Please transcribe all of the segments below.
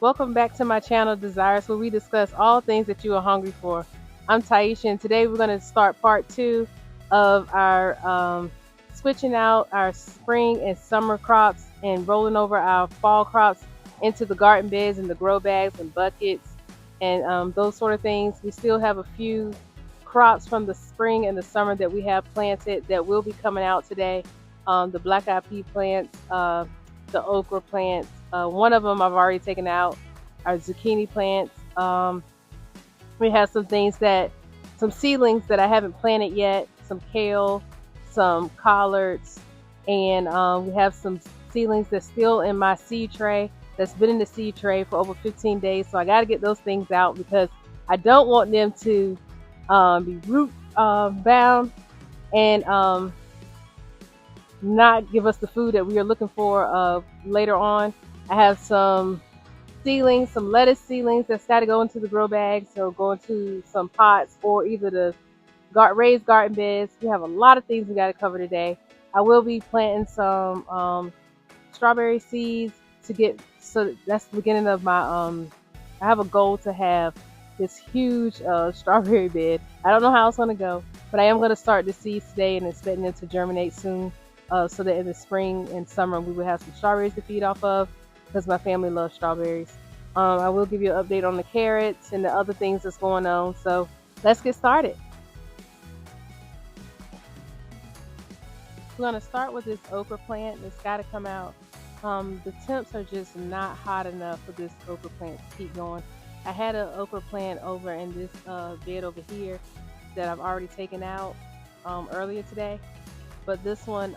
Welcome back to my channel, Desirous, where we discuss all things that you are hungry for. I'm Taisha, and today we're going to start part two of our switching out our spring and summer crops and rolling over our fall crops into the garden beds and the grow bags and buckets and those sort of things. We still have a few crops from the spring and the summer that we have planted that will be coming out today. The black eyed pea plants, the okra plants. One of them I've already taken out. Our zucchini plants. We have some seedlings that I haven't planted yet. Some kale, some collards, and we have some seedlings that's still in my seed tray. That's been in the seed tray for over 15 days. So I got to get those things out because I don't want them to be root bound and not give us the food that we are looking for later on. I have some seedlings, some lettuce seedlings that's got to go into the grow bag, so go into some pots or either the raised garden beds. We have a lot of things we got to cover today. I will be planting some strawberry seeds to get, so that's the beginning of my I have a goal to have this huge strawberry bed. I don't know how it's going to go, but I am going to start the seeds today and expecting them to germinate soon, so that in the spring and summer we will have some strawberries to feed off of because my family loves strawberries. I will give you an update on the carrots and the other things that's going on. So let's get started. We're going to start with this okra plant that's got to come out. The temps are just not hot enough for this okra plant to keep going. I had an okra plant over in this bed over here that I've already taken out earlier today. But this one,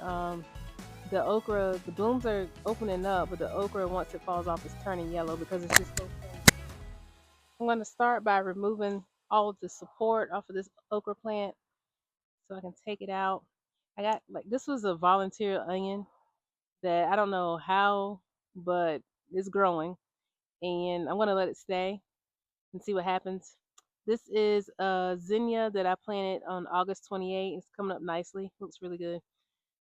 the okra, the blooms are opening up, but the okra, once it falls off, is turning yellow because it's just so thin. I'm going to start by removing all of the support off of this okra plant so I can take it out. I got, like, this was a volunteer onion that I don't know how, but it's growing, and I'm going to let it stay and see what happens. This is a zinnia that I planted on August 28th. It's coming up nicely. Looks really good.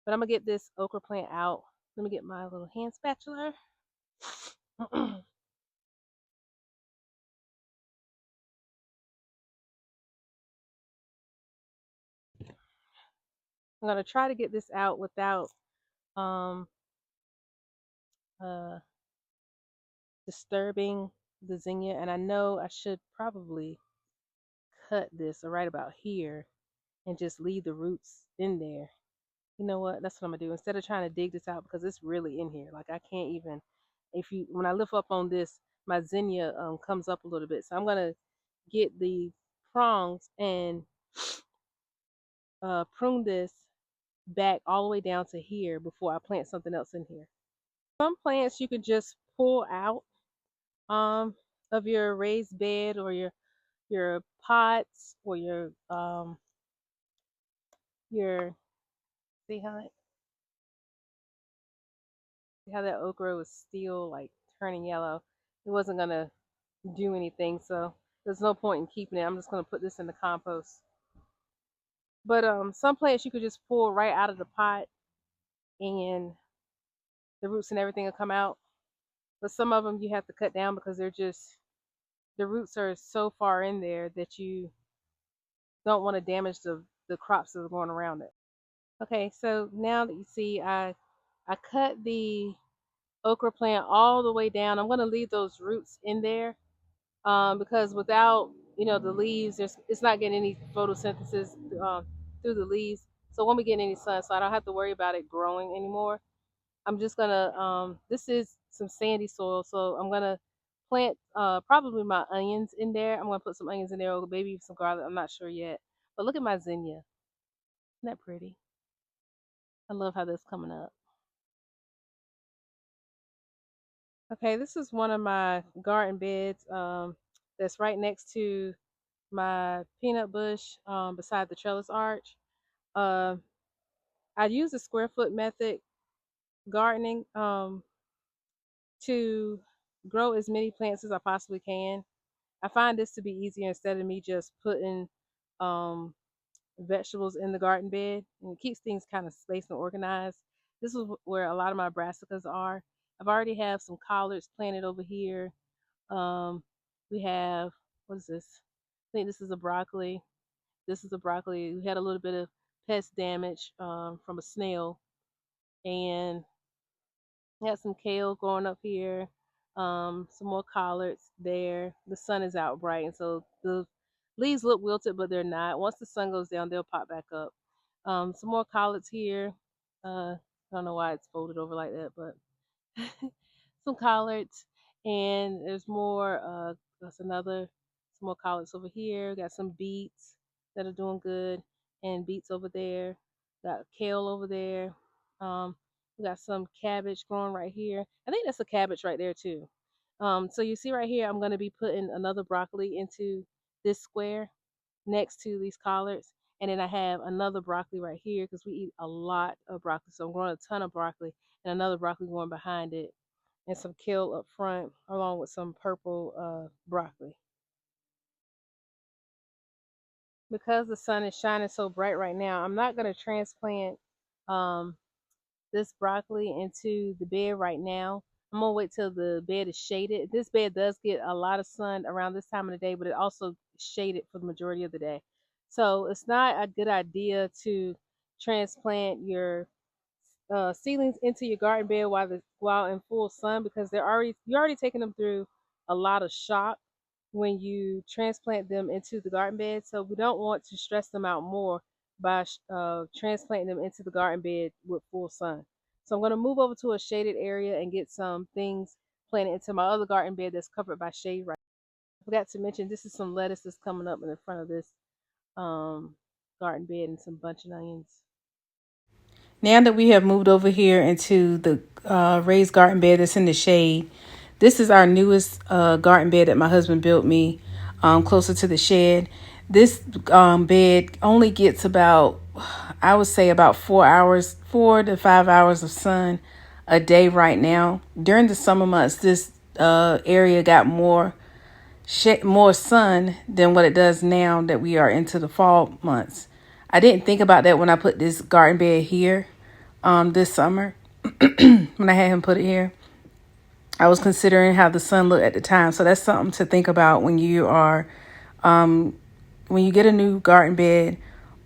But I'm going to get this okra plant out. Let me get my little hand spatula. I'm going to try to get this out without um, uh, disturbing the zinnia. And I know I should probably cut this right about here and just leave the roots in there. You know what? That's what I'm gonna do. Instead of trying to dig this out because it's really in here. Like I can't even. If you when I lift up on this, my zinnia comes up a little bit. So I'm gonna get the prongs and prune this back all the way down to here before I plant something else in here. Some plants you can just pull out um of your raised bed or your pots or your see how that okra was still like turning yellow. It wasn't gonna do anything, so there's no point in keeping it. I'm just gonna put this in the compost. But some plants you could just pull right out of the pot and the roots and everything will come out. But some of them you have to cut down because the roots are so far in there that you don't want to damage the crops that are going around it. Okay, so now that you see I cut the okra plant all the way down. I'm gonna leave those roots in there because without the leaves, it's not getting any photosynthesis through the leaves. So it won't be getting any sun, so I don't have to worry about it growing anymore. I'm just gonna this is some sandy soil, so I'm gonna plant probably my onions in there. I'm gonna put some onions in there, or maybe some garlic. I'm not sure yet. But look at my zinnia. Isn't that pretty? I love how that's coming up. Okay, this is one of my garden beds that's right next to my peanut bush beside the trellis arch. Uh, I use the square foot method gardening to grow as many plants as I possibly can. I find this to be easier instead of me just putting um, vegetables in the garden bed, and it keeps things kind of spaced and organized. This is where a lot of my brassicas are. I've already have some collards planted over here. We have, what is this? I think this is a broccoli. This is a broccoli. We had a little bit of pest damage from a snail, and we had some kale growing up here. Some more collards there. The sun is out bright, and so the leaves look wilted, but they're not. Once the sun goes down, they'll pop back up. Some more collards here. I don't know why it's folded over like that, but some collards, and there's more. That's another some more collards over here. Got some beets that are doing good, and beets over there. Got kale over there. We got some cabbage growing right here. I think that's a cabbage right there too. So you see right here, I'm going to be putting another broccoli into this square next to these collards. And then I have another broccoli right here because we eat a lot of broccoli. So I'm growing a ton of broccoli and another broccoli going behind it and some kale up front along with some purple broccoli. Because the sun is shining so bright right now, I'm not going to transplant um, this broccoli into the bed right now. I'm gonna wait till the bed is shaded. This bed does get a lot of sun around this time of the day, but it also shaded for the majority of the day. So it's not a good idea to transplant your seedlings into your garden bed while in full sun because you're already taking them through a lot of shock when you transplant them into the garden bed. So we don't want to stress them out more by transplanting them into the garden bed with full sun. So I'm going to move over to a shaded area and get some things planted into my other garden bed that's covered by shade right now. I forgot to mention this is some lettuce that's coming up in the front of this um, garden bed and some bunch of onions. Now that we have moved over here into the raised garden bed that's in the shade, this is our newest garden bed that my husband built me closer to the shed. This bed only gets about, I would say about 4 to 5 hours of sun a day right now. During the summer months, this area got more sun than what it does now that we are into the fall months. I didn't think about that when I put this garden bed here this summer. When I had him put it here, I was considering how the sun looked at the time. So that's something to think about when you are when you get a new garden bed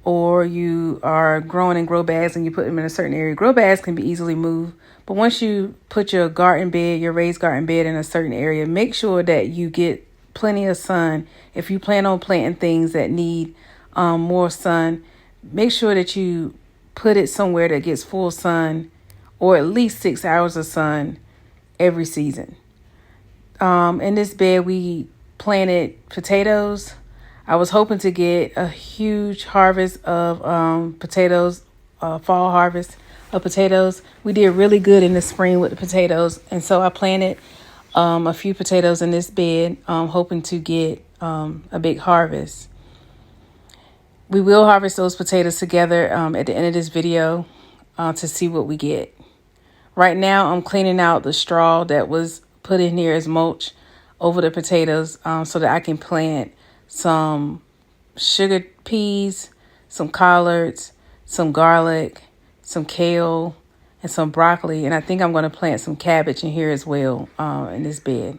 or you are growing in grow bags and you put them in a certain area. Grow bags can be easily moved, but once you put your garden bed, your raised garden bed in a certain area, make sure that you get plenty of sun. If you plan on planting things that need more sun, make sure that you put it somewhere that gets full sun or at least 6 hours of sun every season. In this bed, we planted potatoes. I was hoping to get a huge harvest of potatoes, fall harvest of potatoes. We did really good in the spring with the potatoes. And so I planted a few potatoes in this bed, hoping to get a big harvest. We will harvest those potatoes together at the end of this video to see what we get. Right now, I'm cleaning out the straw that was put in here as mulch over the potatoes so that I can plant some sugar peas, some collards, some garlic, some kale, and some broccoli. And I think I'm going to plant some cabbage in here as well in this bed.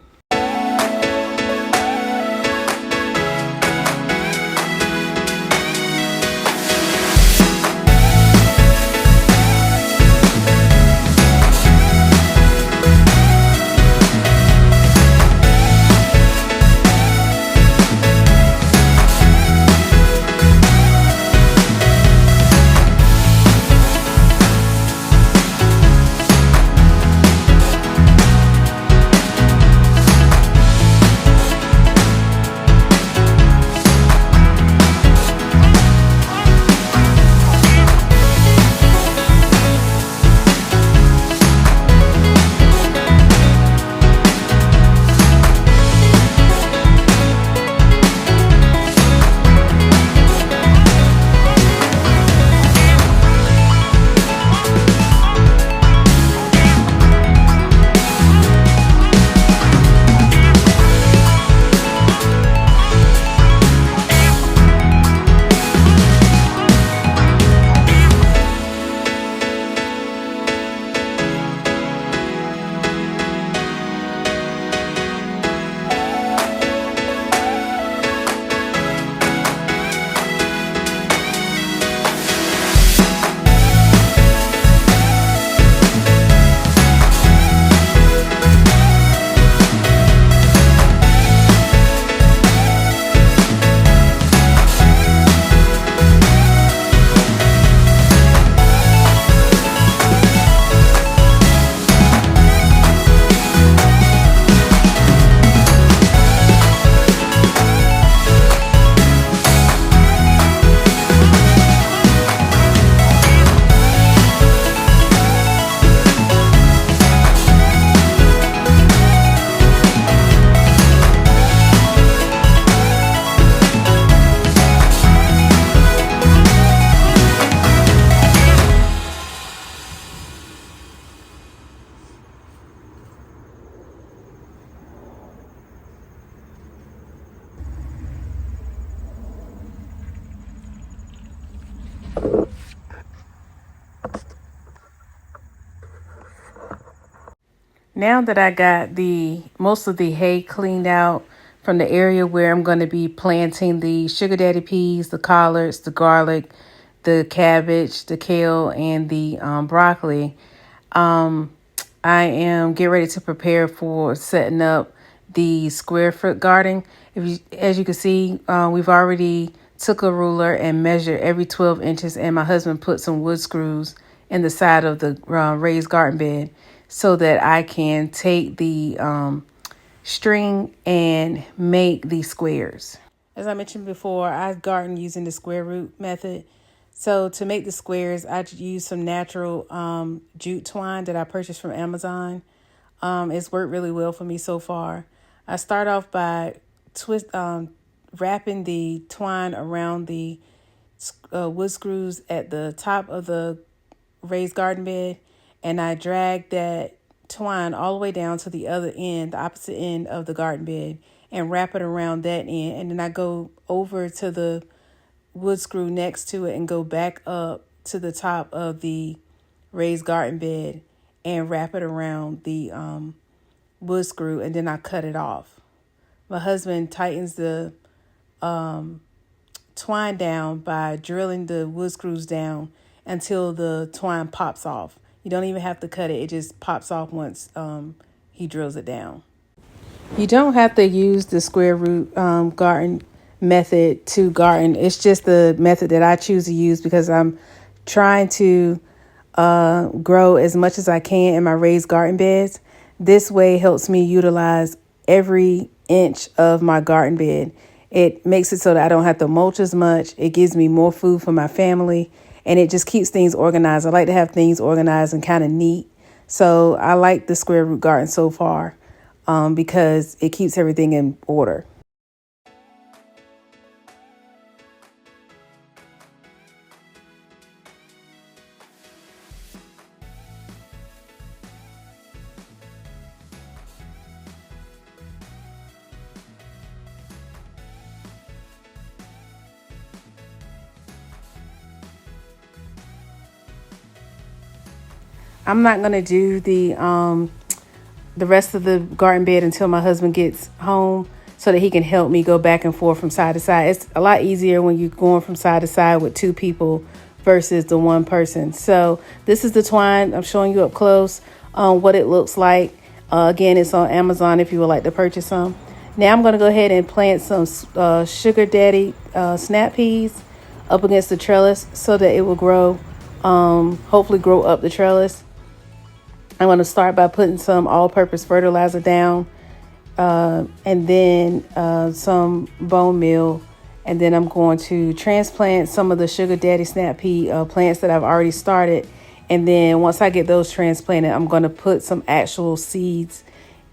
Now that I got the most of the hay cleaned out from the area where I'm going to be planting the sugar daddy peas, the collards, the garlic, the cabbage, the kale, and the broccoli, um, I am getting ready to prepare for setting up the square foot garden. As you can see, we've already took a ruler and measured every 12 inches, and my husband put some wood screws in the side of the raised garden bed so that I can take the string and make these squares. As I mentioned before, I garden using the square root method. So to make the squares, I use some natural jute twine that I purchased from Amazon. It's worked really well for me so far. I start off by wrapping the twine around the wood screws at the top of the raised garden bed, and I drag that twine all the way down to the other end, the opposite end of the garden bed, and wrap it around that end. And then I go over to the wood screw next to it and go back up to the top of the raised garden bed and wrap it around the wood screw, and then I cut it off. My husband tightens the twine down by drilling the wood screws down until the twine pops off. You don't even have to cut it. It just pops off once he drills it down. You don't have to use the square root garden method to garden. It's just the method that I choose to use because I'm trying to grow as much as I can in my raised garden beds. This way helps me utilize every inch of my garden bed. It makes it so that I don't have to mulch as much. It gives me more food for my family, and it just keeps things organized. I like to have things organized and kind of neat. So I like the square root garden so far because it keeps everything in order. I'm not gonna do the rest of the garden bed until my husband gets home so that he can help me go back and forth from side to side. It's a lot easier when you're going from side to side with two people versus the one person. So this is the twine. I'm showing you up close what it looks like. Again, it's on Amazon if you would like to purchase some. Now I'm going to go ahead and plant some sugar daddy snap peas up against the trellis so that it will grow, hopefully grow up the trellis. I'm going to start by putting some all-purpose fertilizer down and then some bone meal. And then I'm going to transplant some of the sugar daddy snap pea plants that I've already started. And then once I get those transplanted, I'm going to put some actual seeds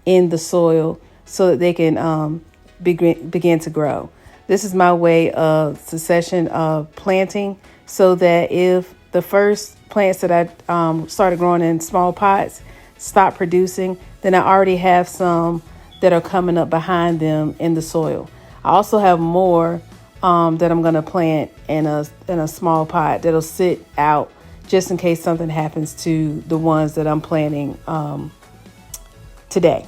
in the soil so that they can begin to grow. This is my way of succession of planting so that if the first plants that I started growing in small pots stop producing, then I already have some that are coming up behind them in the soil. I also have more that I'm going to plant in a small pot that'll sit out just in case something happens to the ones that I'm planting today.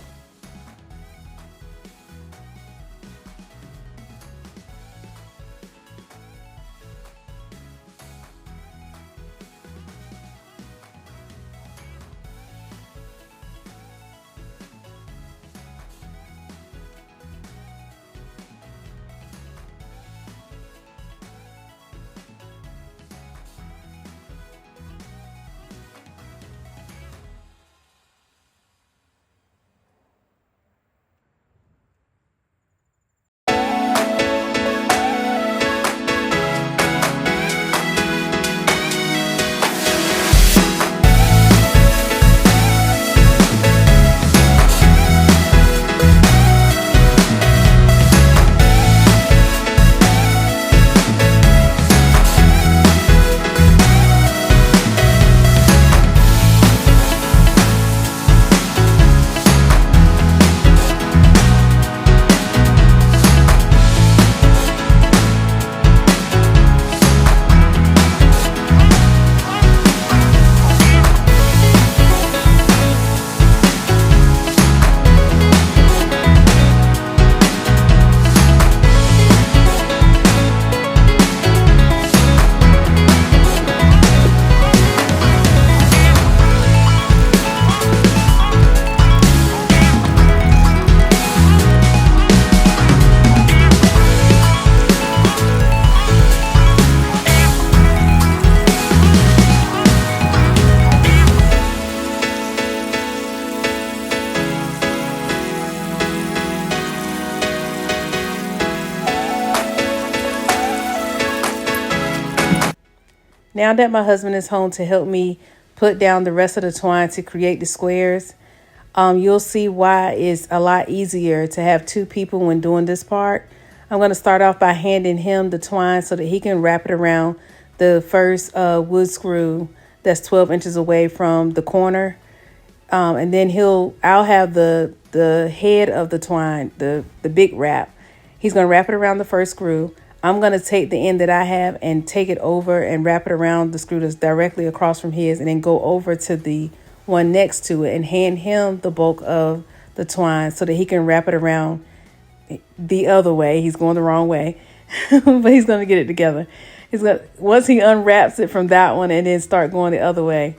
now that my husband is home to help me put down the rest of the twine to create the squares, you'll see why it's a lot easier to have two people when doing this part. I'm going to start off by handing him the twine so that he can wrap it around the first wood screw that's 12 inches away from the corner. And then I'll have the head of the twine, the big wrap. He's going to wrap it around the first screw. I'm going to take the end that I have and take it over and wrap it around the screw that's directly across from his, and then go over to the one next to it and hand him the bulk of the twine so that he can wrap it around the other way. He's going the wrong way, but he's going to get it together. Once he unwraps it from that one and then start going the other way,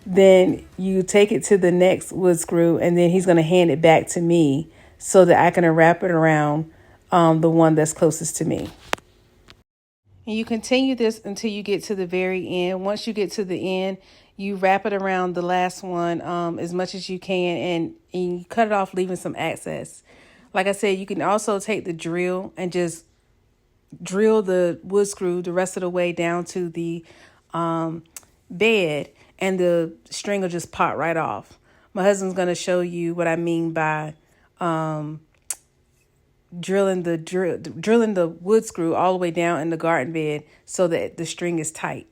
then you take it to the next wood screw, and then he's going to hand it back to me so that I can wrap it around the one that's closest to me. And you continue this until you get to the very end. Once you get to the end, you wrap it around the last one as much as you can, and you cut it off, leaving some access. Like I said, you can also take the drill and just drill the wood screw the rest of the way down to the bed, and the string will just pop right off. My husband's going to show you what I mean by drilling the wood screw all the way down in the garden bed so that the string is tight.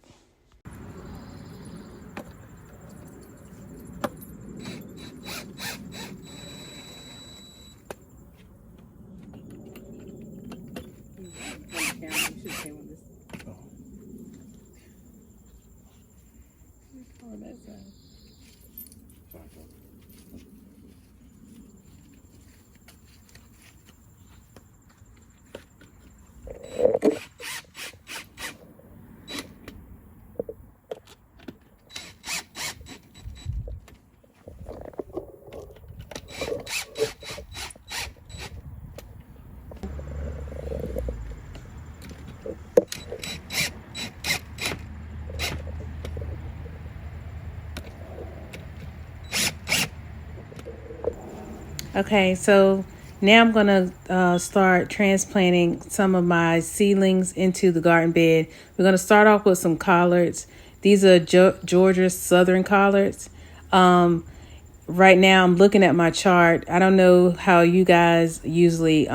Okay, so now I'm going to start transplanting some of my seedlings into the garden bed. We're going to start off with some collards. These are Georgia Southern collards. Right now I'm looking at my chart. I don't know how you guys usually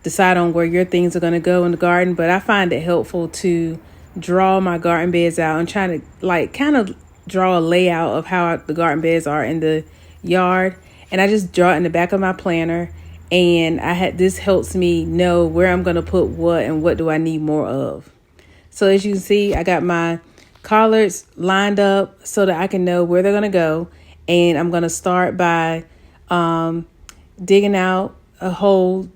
decide on where your things are going to go in the garden, but I find it helpful to draw my garden beds out and try to kind of draw a layout of how the garden beds are in the yard. And I just draw it in the back of my planner, and this helps me know where I'm going to put what and what do I need more of. So as you can see, I got my collards lined up so that I can know where they're going to go. And I'm going to start by digging out a hole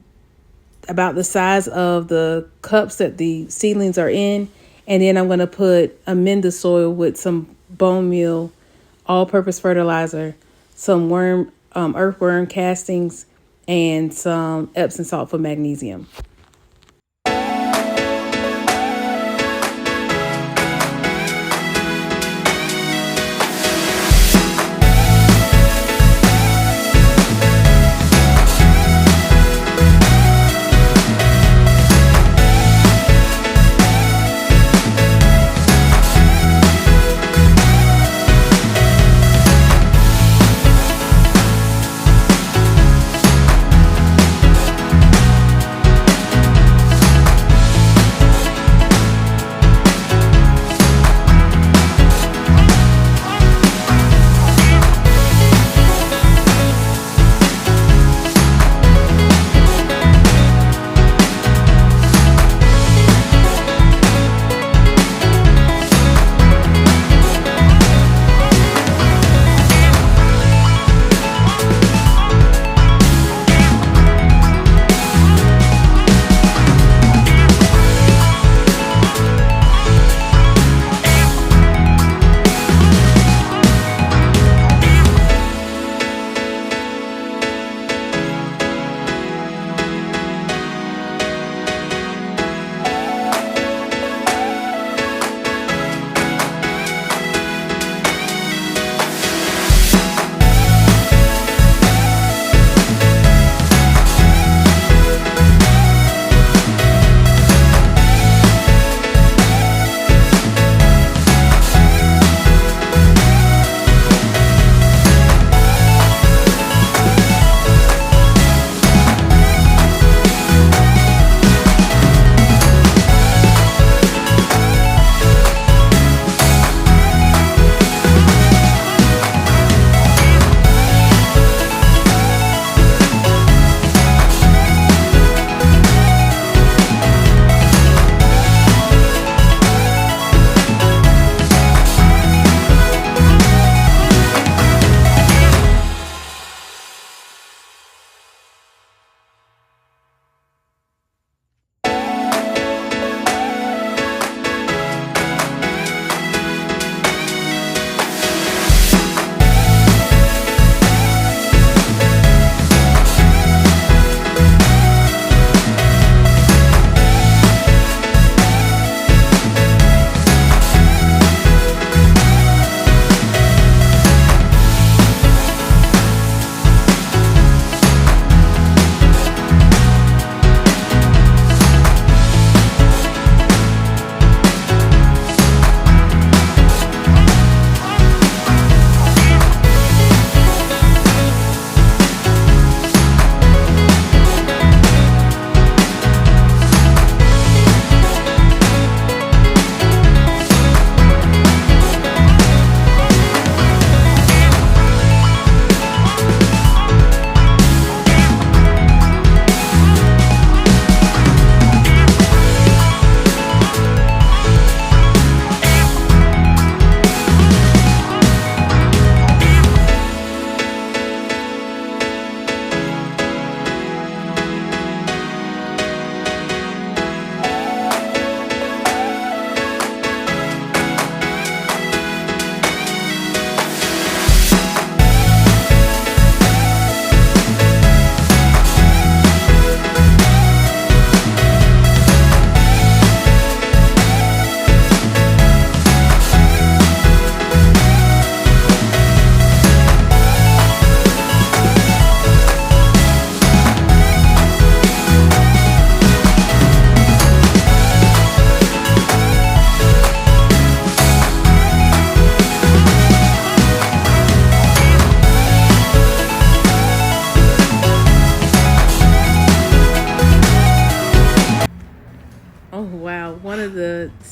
about the size of the cups that the seedlings are in. And then I'm going to amend the soil with some bone meal, all-purpose fertilizer, some earthworm castings, and some Epsom salt for magnesium.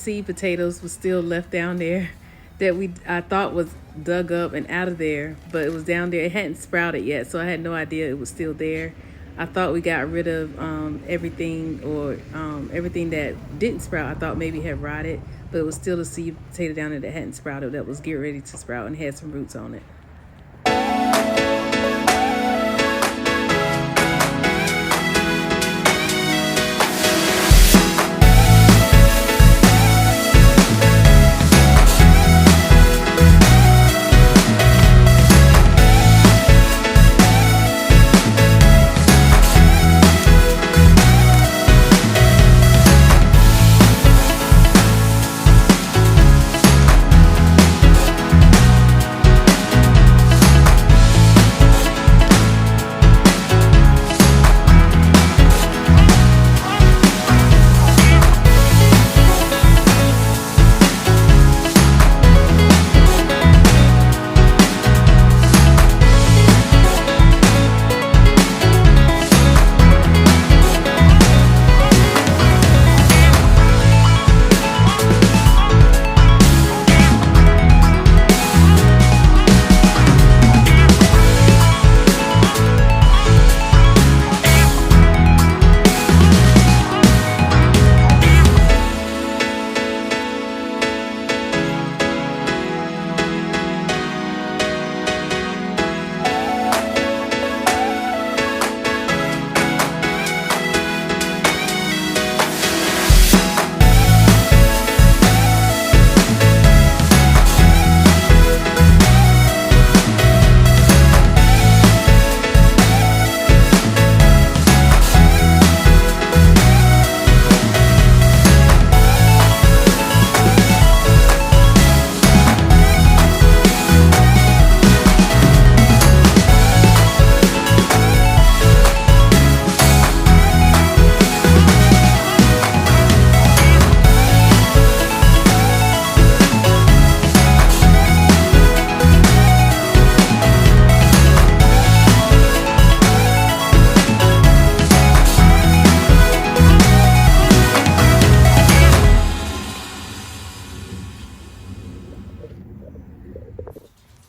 seed potatoes was still left down there that I thought was dug up and out of there, but it was down there. It hadn't sprouted yet, so I had no idea it was still there. I thought we got rid of everything, or everything that didn't sprout. I thought maybe had rotted, but it was still a seed potato down there that hadn't sprouted, that was getting ready to sprout and had some roots on it.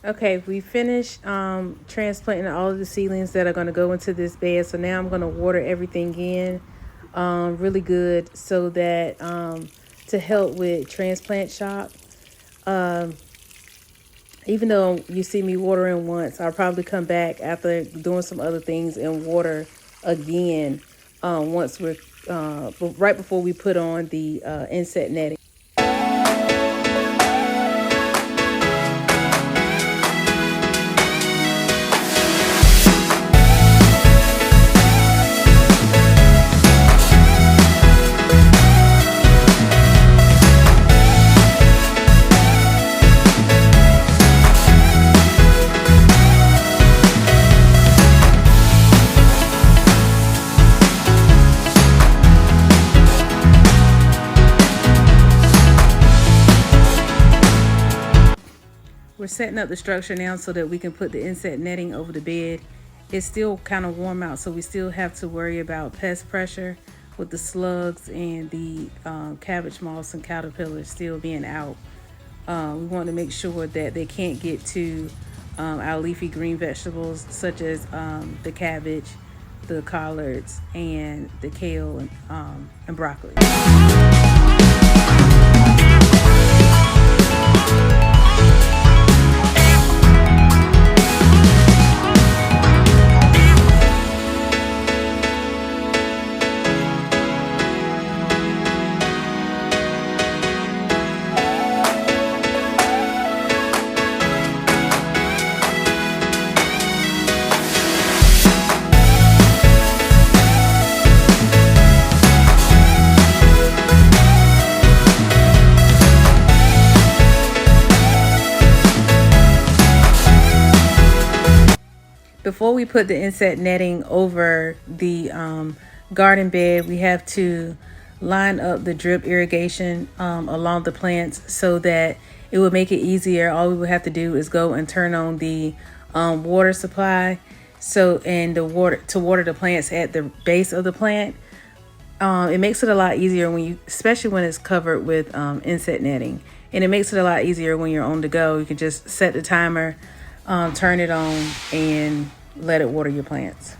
Okay, we finished transplanting all of the seedlings that are going to go into this bed. So now I'm going to water everything in really good, so that to help with transplant shock. Um, Even though you see me watering once, I'll probably come back after doing some other things and water again once we're right before we put on the inset netting. We're setting up the structure now so that we can put the inset netting over the bed. It's still kind of warm out, so we still have to worry about pest pressure with the slugs and the cabbage moths and caterpillars still being out. We want to make sure that they can't get to our leafy green vegetables, such as the cabbage, the collards, and the kale and broccoli. Before we put the inset netting over the garden bed, we have to line up the drip irrigation along the plants so that it will make it easier. All we would have to do is go and turn on the water supply, and the water to water the plants at the base of the plant. It makes it a lot easier when you, especially when it's covered with insect netting, and it makes it a lot easier when you're on the go. You can just set the timer, turn it on, and let it water your plants.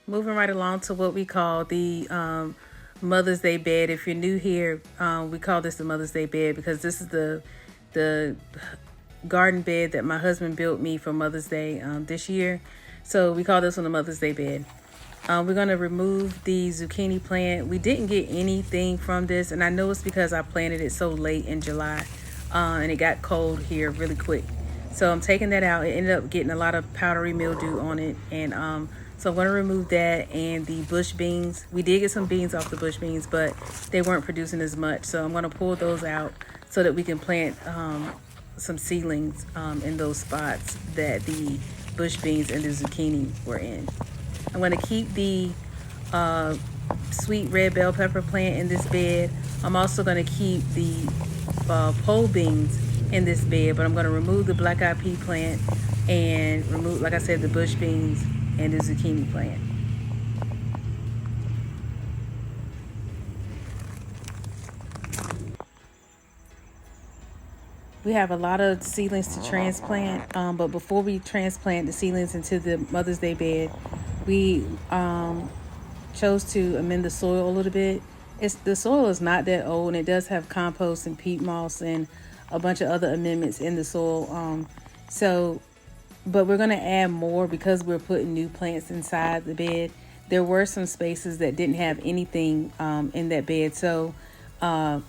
Moving right along to what we call the Mother's Day bed. If you're new here, we call this the Mother's Day bed because this is the garden bed that my husband built me for Mother's Day this year. So we call this one the Mother's Day bed. We're going to remove the zucchini plant. We didn't get anything from this, and I know it's because I planted it so late in July, and it got cold here really quick. So I'm taking that out. It ended up getting a lot of powdery mildew on it, and so I'm going to remove that and the bush beans. We did get some beans off the bush beans, but they weren't producing as much. So I'm going to pull those out so that we can plant some seedlings in those spots that the bush beans and the zucchini were in. I'm going to keep the sweet red bell pepper plant in this bed. I'm also going to keep the pole beans in this bed, but I'm going to remove the black eyed pea plant and remove, like I said, the bush beans and the zucchini plant. We have a lot of seedlings to transplant, but before we transplant the seedlings into the Mother's Day bed, we chose to amend the soil a little bit. The soil is not that old, and it does have compost and peat moss and a bunch of other amendments in the soil. But we're going to add more because we're putting new plants inside the bed. There were some spaces that didn't have anything in that bed, so I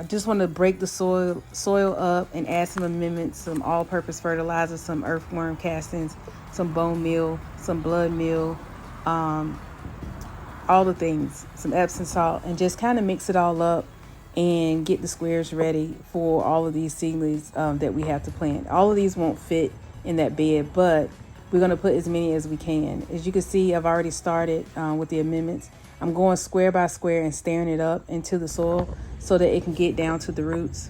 just want to break the soil up and add some amendments, some all-purpose fertilizer, some earthworm castings, some bone meal, some blood meal, all the things, some Epsom salt, and just kind of mix it all up and get the squares ready for all of these seedlings that we have to plant. All of these won't fit in that bed, but we're going to put as many as we can. As you can see, I've already started with the amendments. I'm going square by square and staring it up into the soil so that it can get down to the roots.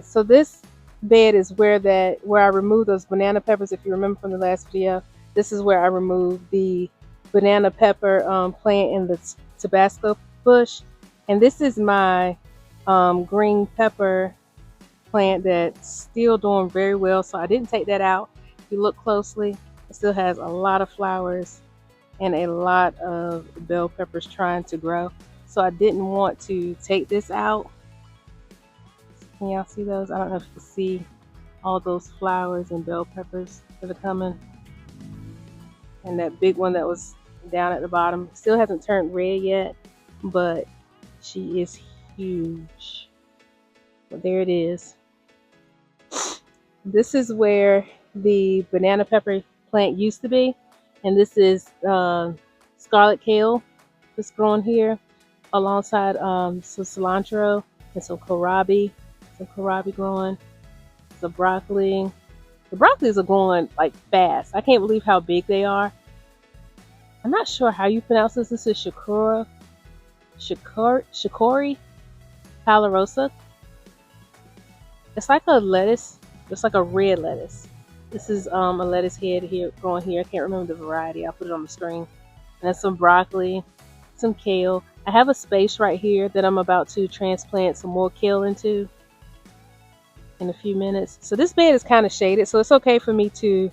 So this bed is where I removed those banana peppers. If you remember from the last video, this is where I removed the banana pepper plant in the Tabasco bush, and this is my green pepper plant that's still doing very well. So I didn't take that out. If you look closely, it still has a lot of flowers and a lot of bell peppers trying to grow. So I didn't want to take this out. Can y'all see those? I don't know if you can see all those flowers and bell peppers that are coming. And that big one that was down at the bottom still hasn't turned red yet, but she is huge. But there it is. This is where the banana pepper plant used to be, and this is scarlet kale that's growing here alongside some cilantro and some kohlrabi. Some kohlrabi growing, some broccoli. The broccolis are growing like fast. I can't believe how big they are. I'm not sure how you pronounce this. This is Shikori Palarosa. It's like a lettuce. It's like a red lettuce. This is a lettuce head here growing here. I can't remember the variety. I'll put it on the screen. And that's some broccoli, some kale. I have a space right here that I'm about to transplant some more kale into in a few minutes. So this bed is kind of shaded, so it's okay for me to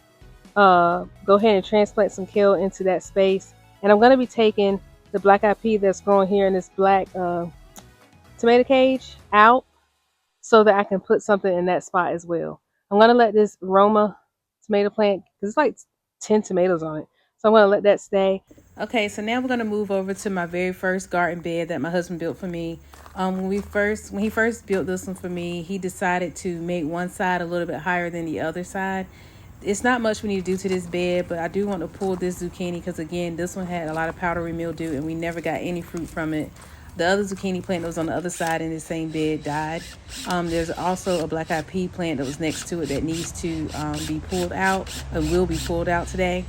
go ahead and transplant some kale into that space. And I'm going to be taking the black eyed pea that's growing here in this black tomato cage out so that I can put something in that spot as well. I'm going to let this Roma tomato plant, because it's like 10 tomatoes on it, so I'm going to let that stay. Okay, so now we're going to move over to my very first garden bed that my husband built for me. When he first built this one for me, he decided to make one side a little bit higher than the other side. It's not much we need to do to this bed, but I do want to pull this zucchini because, again, this one had a lot of powdery mildew and we never got any fruit from it. The other zucchini plant that was on the other side in the same bed died. There's also a black eyed pea plant that was next to it that needs to be pulled out and will be pulled out today.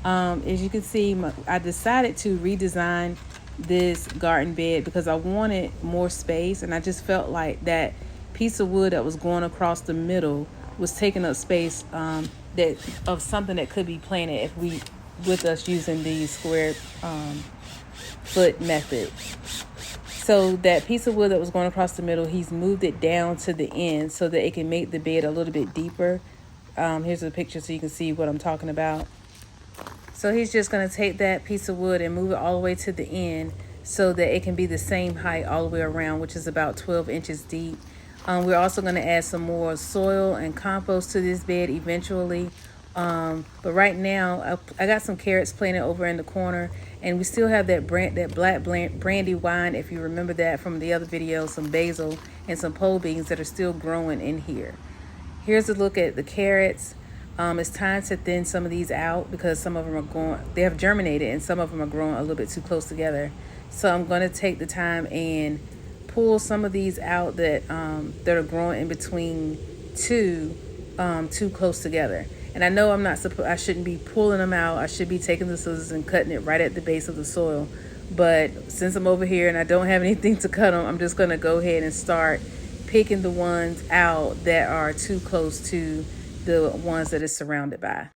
As you can see, I decided to redesign this garden bed because I wanted more space, and I just felt like that piece of wood that was going across the middle was taking up space that of something that could be planted if we with us using the square foot method. So that piece of wood that was going across the middle, he's moved it down to the end so that it can make the bed a little bit deeper. Here's a picture so you can see what I'm talking about. So he's just going to take that piece of wood and move it all the way to the end so that it can be the same height all the way around, which is about 12 inches deep. We're also going to add some more soil and compost to this bed eventually. But right now, I got some carrots planted over in the corner, and we still have that black brandy wine, if you remember that from the other video, some basil and some pole beans that are still growing in here. Here's a look at the carrots. It's time to thin some of these out because some of them they have germinated and some of them are growing a little bit too close together. So I'm going to take the time and pull some of these out that are growing in between too close together. And I know I shouldn't be pulling them out. I should be taking the scissors and cutting it right at the base of the soil. But since I'm over here and I don't have anything to cut them, I'm just going to go ahead and start picking the ones out that are too close to the ones that it's surrounded by.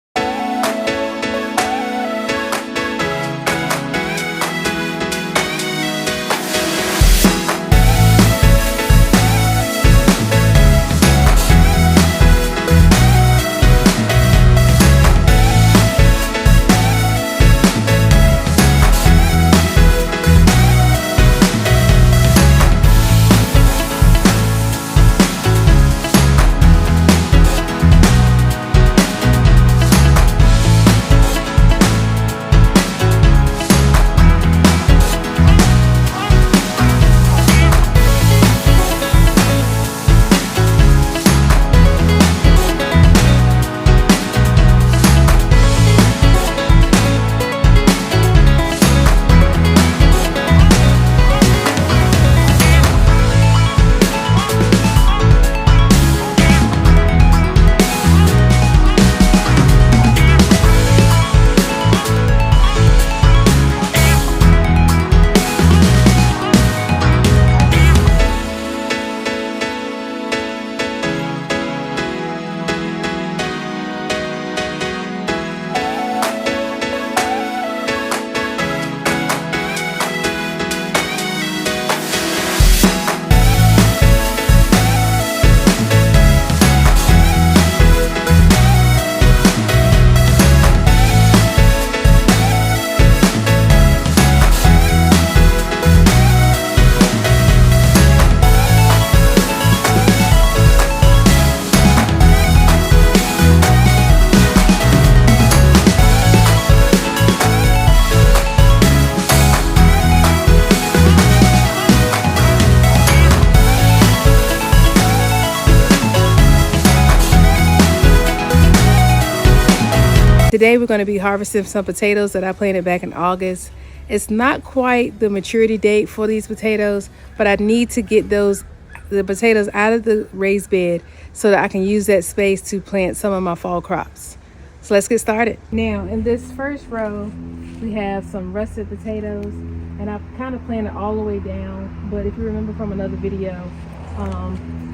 Today we're going to be harvesting some potatoes that I planted back in August. It's not quite the maturity date for these potatoes, but I need to get the potatoes out of the raised bed so that I can use that space to plant some of my fall crops. So let's get started. Now in this first row, we have some russet potatoes, and I've kind of planted all the way down, but if you remember from another video,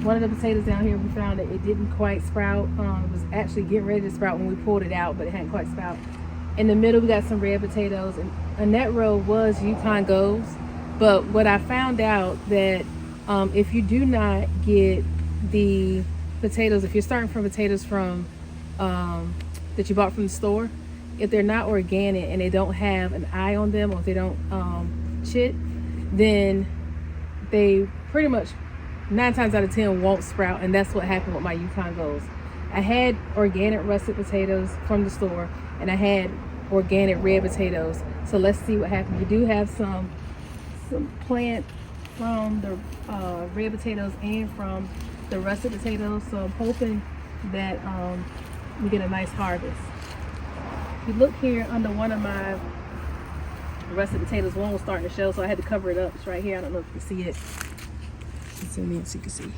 one of the potatoes down here, we found that it didn't quite sprout. It was actually getting ready to sprout when we pulled it out, but it hadn't quite sprout. In the middle, we got some red potatoes, and that row was Yukon Golds. But what I found out that if you do not get the potatoes, if you're starting from potatoes from that you bought from the store, if they're not organic and they don't have an eye on them, or if they don't chit, then they pretty much 9 times out of 10 won't sprout. And that's what happened with my Yukon Golds. I had organic russet potatoes from the store, and I had organic red potatoes. So let's see what happened. We do have some plant from the red potatoes and from the russet potatoes, so I'm hoping that we get a nice harvest. If you look here under one of my russet potatoes, one was starting to show, so I had to cover it up. It's right here. I don't know if you can see it. Zoom in so you can see.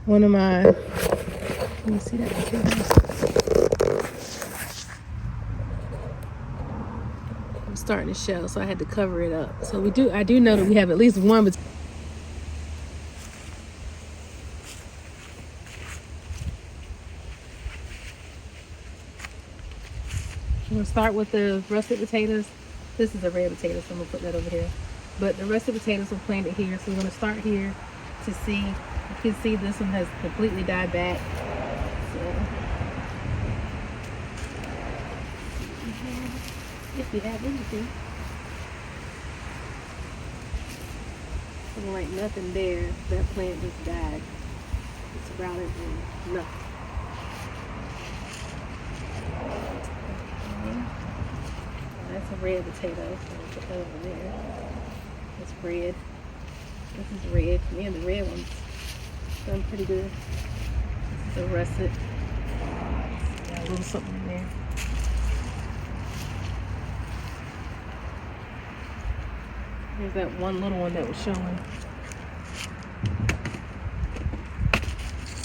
One of my, let me see that potato. I'm starting to show, so I had to cover it up. So I do know that we have at least one potato. I'm gonna start with the russet potatoes. This is a red potato, so I'm gonna put that over here. But the russet potatoes were planted here, so we're gonna start here to see. You can see this one has completely died back. So if we have anything, so like nothing there. That plant just died. It's sprouted and nothing. That's a red potato, so I'll put that over there. That's red. This is red. Man, the red one's done pretty good. This is a russet. Got a little something in there. Here's that one little one that was showing.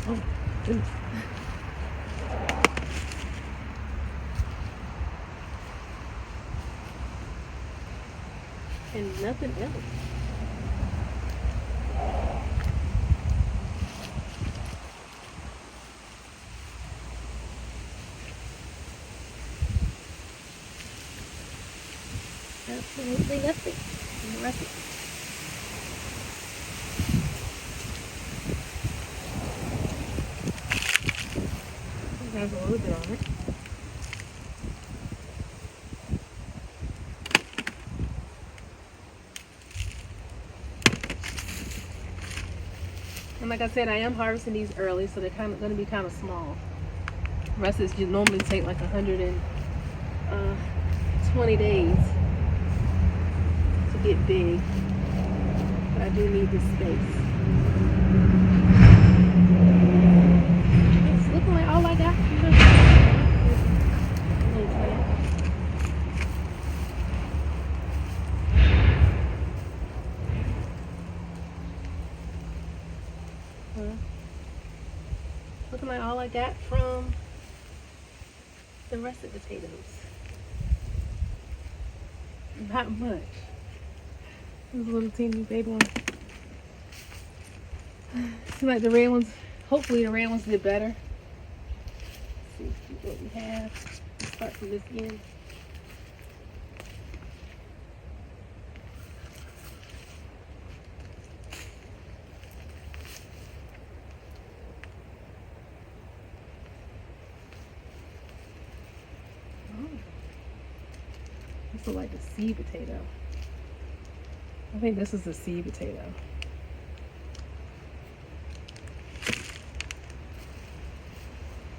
Oh, goodness. And nothing else. Absolutely nothing. And the rest of it has a little bit on it. And like I said, I am harvesting these early, so they're kind of going to be kind of small. Russets you normally take like 120 days to get big, but I do need this space. It's looking like all I got. Looking like all I got from the russet potatoes. Not much. These little teeny baby ones. Seems like the red ones, hopefully the red ones did better. Let's see what we have. Let's start from this end. This looks like a seed potato. I think this is a seed potato.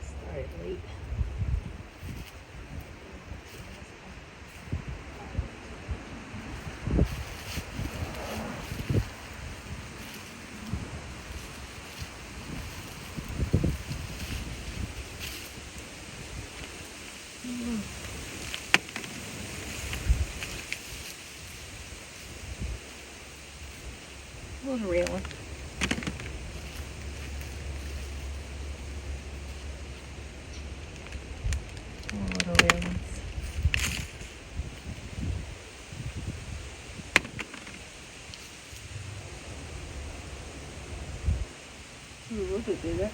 Started late. bit bigger.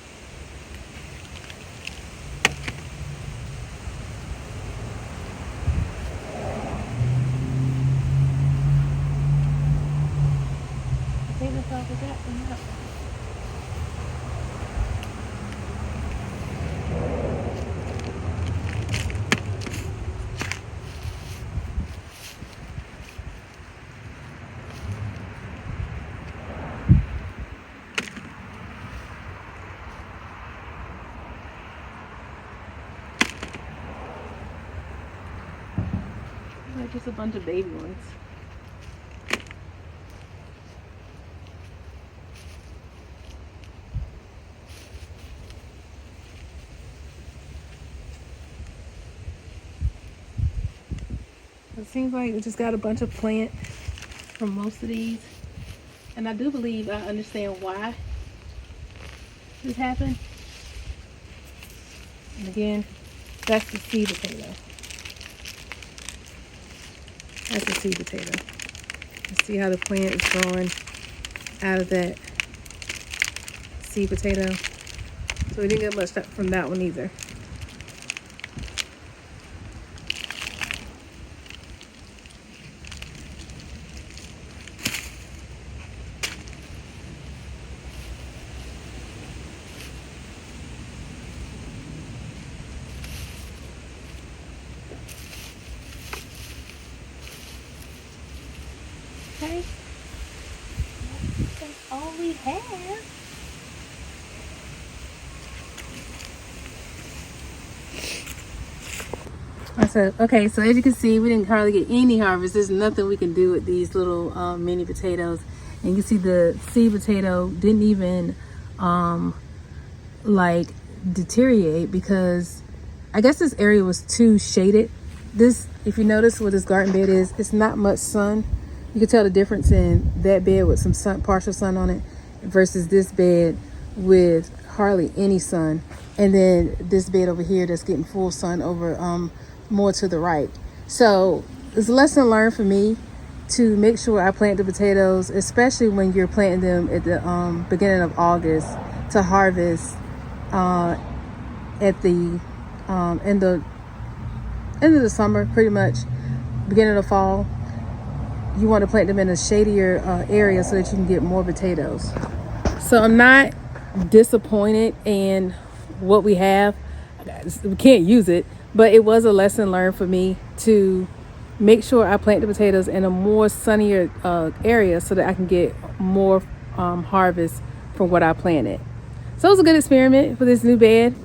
I think that's all we got from that one. Like just a bunch of baby ones. It seems like we just got a bunch of plant from most of these. And I do believe I understand why this happened. And again, that's the seed potato. That's the seed potato. You see how the plant is growing out of that seed potato. So we didn't get much from that one either. Okay, that's all we have. So, okay, so as you can see, we didn't hardly get any harvest. There's nothing we can do with these little mini potatoes. And you can see the seed potato didn't even like deteriorate because I guess this area was too shaded. This, if you notice what this garden bed is, it's not much sun. You can tell the difference in that bed with some sun, partial sun on it, versus this bed with hardly any sun. And then this bed over here that's getting full sun over more to the right. So it's a lesson learned for me to make sure I plant the potatoes, especially when you're planting them at the beginning of August, to harvest at the end of the summer, pretty much beginning of fall. You want to plant them in a shadier area so that you can get more potatoes. So I'm not disappointed in what we have. We can't use it, but it was a lesson learned for me to make sure I plant the potatoes in a more sunnier area so that I can get more harvest from what I planted. So it was a good experiment for this new bed.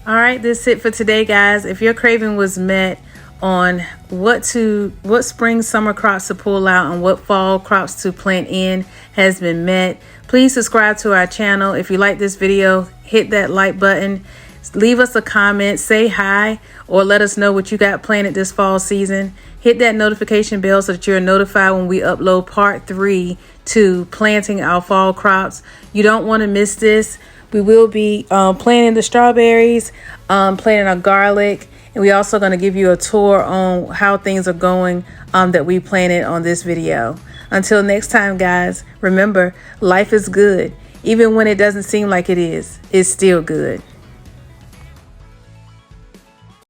All right, that's it for today, guys. If your craving was met on what spring summer crops to pull out and what fall crops to plant in has been met, please subscribe to our channel. If you like this video, hit that like button, leave us a comment, say hi, or let us know what you got planted this fall season. Hit that notification bell so that you're notified when we upload part 3 to planting our fall crops. You don't want to miss this. We will be planting the strawberries, planting our garlic, and we're also going to give you a tour on how things are going that we planted on this video. Until next time, guys, remember, life is good. Even when it doesn't seem like it is, it's still good.